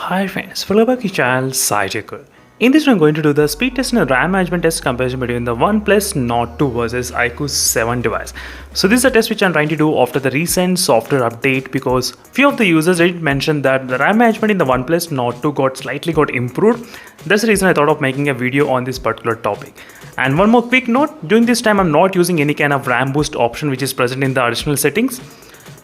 Hi friends, welcome back to channel Tecno. In this I'm going to do the speed test and RAM management test comparison between the OnePlus Nord 2 versus iQOO 7 device. So this is a test which I'm trying to do after the recent software update because few of the users did mention that the RAM management in the OnePlus Nord 2 got improved. That's the reason I thought of making a video on this particular topic. And one more quick note, during this time I'm not using any kind of RAM boost option which is present in the additional settings.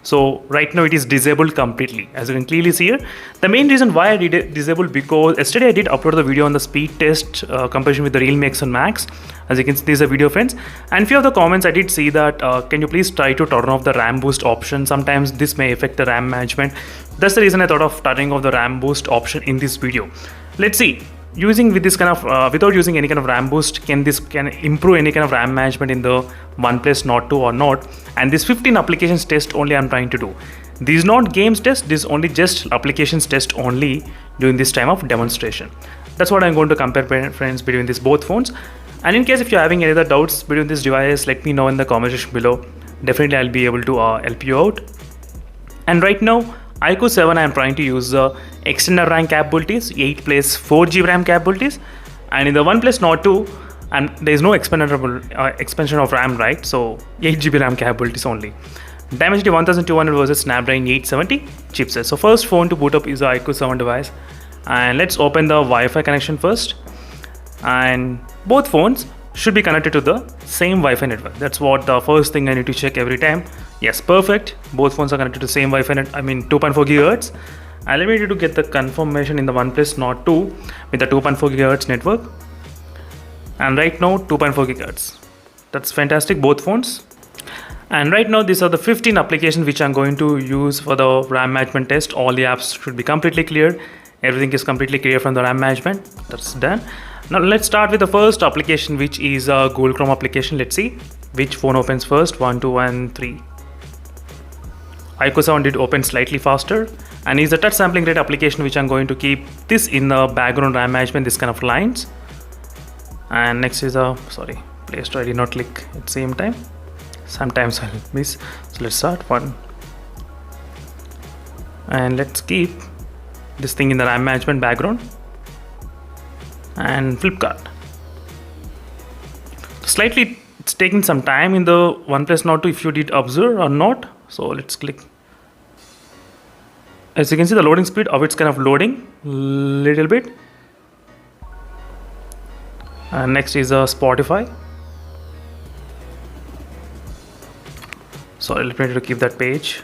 So right now it is disabled completely, as you can clearly see here. The main reason why I did it disabled because yesterday I did upload the video on the speed test comparison with the Realme X1 Max. As you can see, this is a video, friends. And few of the comments I did see that can you please try to turn off the RAM boost option? Sometimes this may affect the RAM management. That's the reason I thought of turning off the RAM boost option in this video. Let's see. Using with this kind of without using any kind of RAM boost, can improve any kind of RAM management in the OnePlus Nord 2 or not? And this 15 applications test only I'm trying to do. This is not games test, this is only just applications test only during this time of demonstration. That's what I'm going to compare, friends, between these both phones. And in case if you're having any other doubts between these devices, let me know in the comment section below. Definitely I'll be able to help you out. And right now iQOO 7 I am trying to use the extended RAM capabilities, 8 plus 4GB RAM capabilities, and in the OnePlus Nord 2 and there is no expansion of RAM, right? So 8GB RAM capabilities only. Dimensity 1200 versus Snapdragon 870 chipset. So first phone to boot up is the iQOO 7 device, and let's open the Wi-Fi connection first. And both phones should be connected to the same Wi-Fi network. That's what the first thing I need to check every time. Yes, perfect. Both phones are connected to the same Wi-Fi net, 2.4 GHz. And let me try to get the confirmation in the OnePlus Nord 2 with the 2.4 GHz network. And right now 2.4 GHz. That's fantastic, both phones. And right now these are the 15 applications which I'm going to use for the RAM management test. All the apps should be completely cleared. Everything is completely clear from the RAM management. That's done. Now let's start with the first application, which is a Google Chrome application. Let's see which phone opens first. 1, 2, and 3. iQOO 7 did open slightly faster, and is a touch sampling rate application which I'm going to keep this in the background RAM management, this kind of lines. And next is a Play Store. I did not click at the same time. Sometimes I'll miss. So let's start one, and let's keep this thing in the RAM management background. And Flipkart. Slightly it's taking some time in the OnePlus Nord 2 if you did observe or not. So let's click. As you can see, the loading speed of it's kind of loading little bit. And next is Spotify. So let me try to keep that page.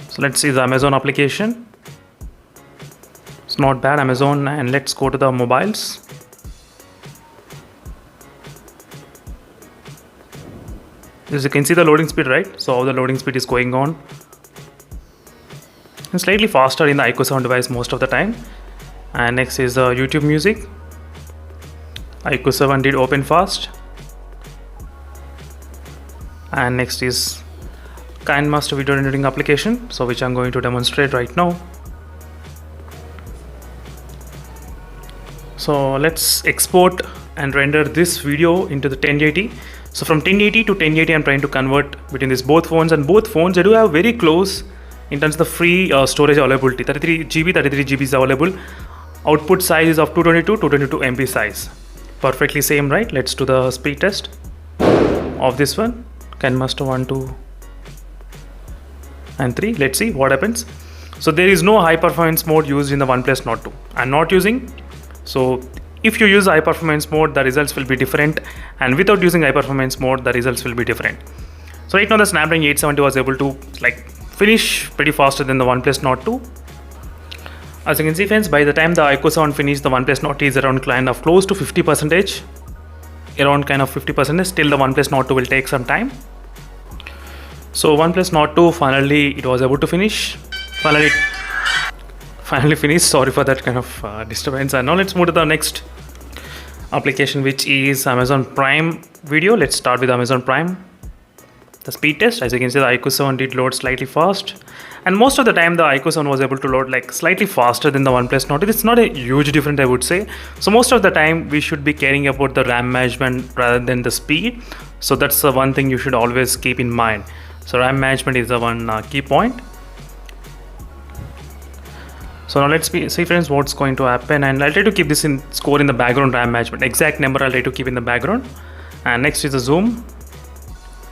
So let's see the Amazon application. It's not bad, Amazon. And let's go to the mobiles. As you can see the loading speed, right? So the loading speed is going on. And slightly faster in the iQOO 7 device most of the time. And next is YouTube Music. iQOO 7 did open fast. And next is KineMaster video rendering application, so which I'm going to demonstrate right now. So let's export and render this video into the 1080. So from 1080 to 1080 I'm trying to convert between these both phones, and both phones they do have very close in terms of the free storage availability. 33GB is available. Output size is of 222 MB size. Perfectly same, right? Let's do the speed test of this one. KineMaster 1, 2 and 3. Let's see what happens. So there is no high performance mode used in the OnePlus Nord 2. I'm not using. So if you use high performance mode, the results will be different, and without using high performance mode, the results will be different. So right now the Snapdragon 870 was able to finish pretty faster than the OnePlus Nord 2. As you can see, friends, by the time the iQOO 7 finished, the OnePlus Nord 2 is around kind of close to 50%, around kind of 50%. Still the OnePlus Nord 2 will take some time. So OnePlus Nord 2 finally it was able to finish. Finally finished. Sorry for that kind of disturbance. And now let's move to the next application, which is Amazon Prime Video. Let's start with Amazon Prime. The speed test. As you can see, the iQOO 7 did load slightly fast, and most of the time the iQOO 7 was able to load slightly faster than the OnePlus Nord. It's not a huge difference, I would say. So most of the time we should be caring about the RAM management rather than the speed. So that's the one thing you should always keep in mind. So RAM management is the one key point. So now let's see friends what's going to happen, and I'll try to keep this in score in the background RAM management. Exact number I'll try to keep in the background. And next is the zoom.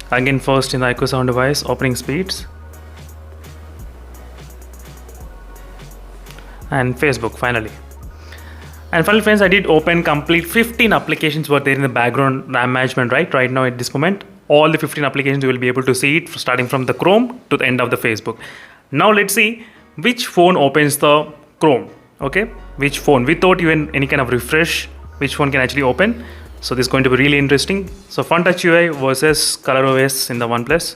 Again first in the iQOO 7 device, opening speeds. And Facebook finally. And finally friends, I did open complete 15 applications were there in the background RAM management right now at this moment. All the 15 applications you will be able to see it starting from the Chrome to the end of the Facebook. Now let's see which phone opens the Chrome. Okay, which phone without even any kind of refresh, which phone can actually open. So this is going to be really interesting. So Fun Touch UI versus ColorOS in the OnePlus.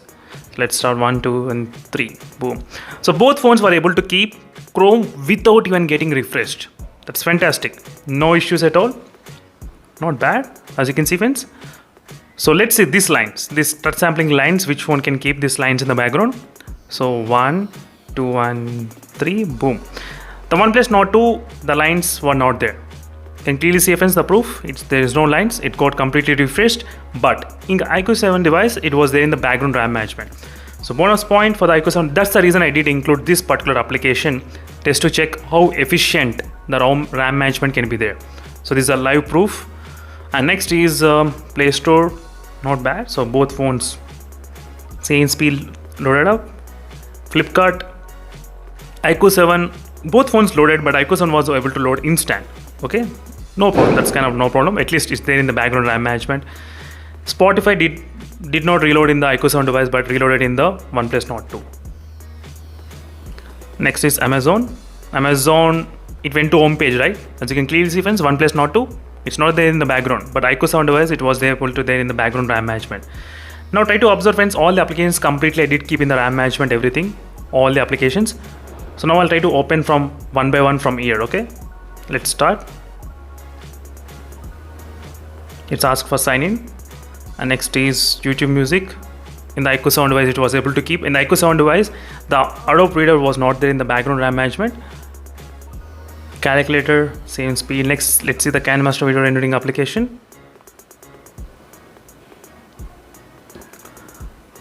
Let's start 1, 2 and 3. Boom. So both phones were able to keep Chrome without even getting refreshed. That's fantastic. No issues at all. Not bad, as you can see friends. So let's see these lines, this touch sampling lines, which phone can keep these lines in the background. So 1, 2 and 3, boom. The OnePlus Nord 2, the lines were not there. You can clearly see friends the proof, there is no lines, it got completely refreshed, but in the iQOO 7 device, it was there in the background RAM management. So bonus point for the iQOO 7, that's the reason I did include this particular application, just to check how efficient the RAM management can be there. So this is a live proof. And next is Play Store, not bad. So both phones, same speed loaded up. Flipkart, iQOO 7, both phones loaded, but iQOO 7 was able to load instant. Okay, no problem, that's kind of no problem. At least it's there in the background RAM management. Spotify did not reload in the iQOO 7 device, but reloaded in the OnePlus Nord 2. Next is Amazon. Amazon, it went to home page, right? As you can clearly see friends, OnePlus Nord 2, it's not there in the background, but iQOO 7 device, it was there in the background RAM management. Now try to observe friends, all the applications completely I did keep in the RAM management, everything, all the applications. So now I'll try to open from one by one from here. Okay, let's start. It's asked for sign in, and next is YouTube Music. In the iQOO 7 device, it was able to keep. In the iQOO 7 device, the Adobe Reader was not there in the background RAM management. Calculator, same speed. Next, let's see the KineMaster video rendering application.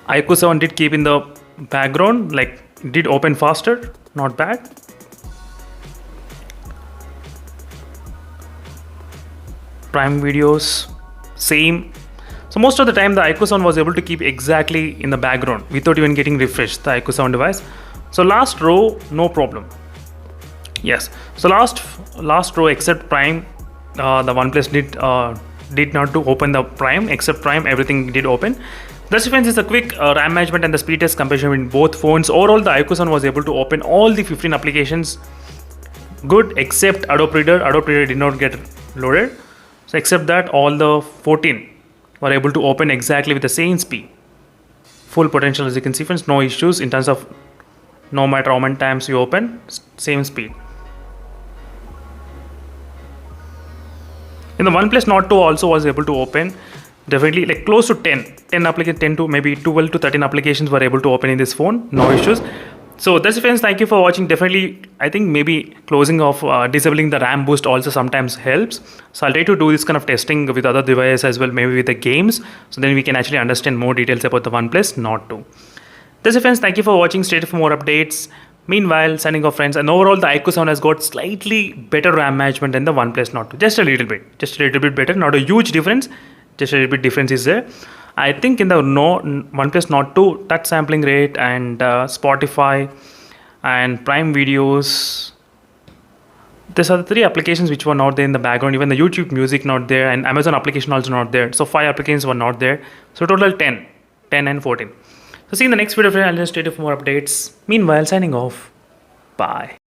iQOO 7 did keep in the background, like did open faster, not bad. Prime videos, same. So most of the time the iQOO 7 was able to keep exactly in the background without even getting refreshed, the iQOO 7 device. So last row, no problem. Yes, so last row except Prime, the OnePlus did not to open the Prime. Except Prime, everything did open. Thus friends, is a quick RAM management and the speed test comparison in both phones. Overall, the iQOO 7 was able to open all the 15 applications good, except Adobe Reader. Adobe Reader did not get loaded. So except that, all the 14 were able to open exactly with the same speed. Full potential, as you can see friends, no issues in terms of no matter how many times you open, same speed. In the OnePlus Nord 2 also was able to open definitely like close to 10 applications, 10 to maybe 12 to 13 applications were able to open in this phone, no issues. So that's it friends, thank you for watching. Definitely I think maybe closing off disabling the RAM boost also sometimes helps. So I'll try to do this kind of testing with other devices as well, maybe with the games, so then we can actually understand more details about the OnePlus Nord 2. That's it friends, thank you for watching. Stay tuned for more updates. Meanwhile, signing off friends, and overall the iQOO 7 has got slightly better RAM management than the OnePlus Nord 2. Just a little bit better, not a huge difference, just a little bit difference is there. I think in the OnePlus Nord 2, touch sampling rate and Spotify and Prime videos, these are the 3 applications which were not there in the background. Even the YouTube Music not there, and Amazon application also not there. So 5 applications were not there. So total 10 and 14. So see you in the next video friends. I'll just stay tuned for more updates. Meanwhile, signing off. Bye.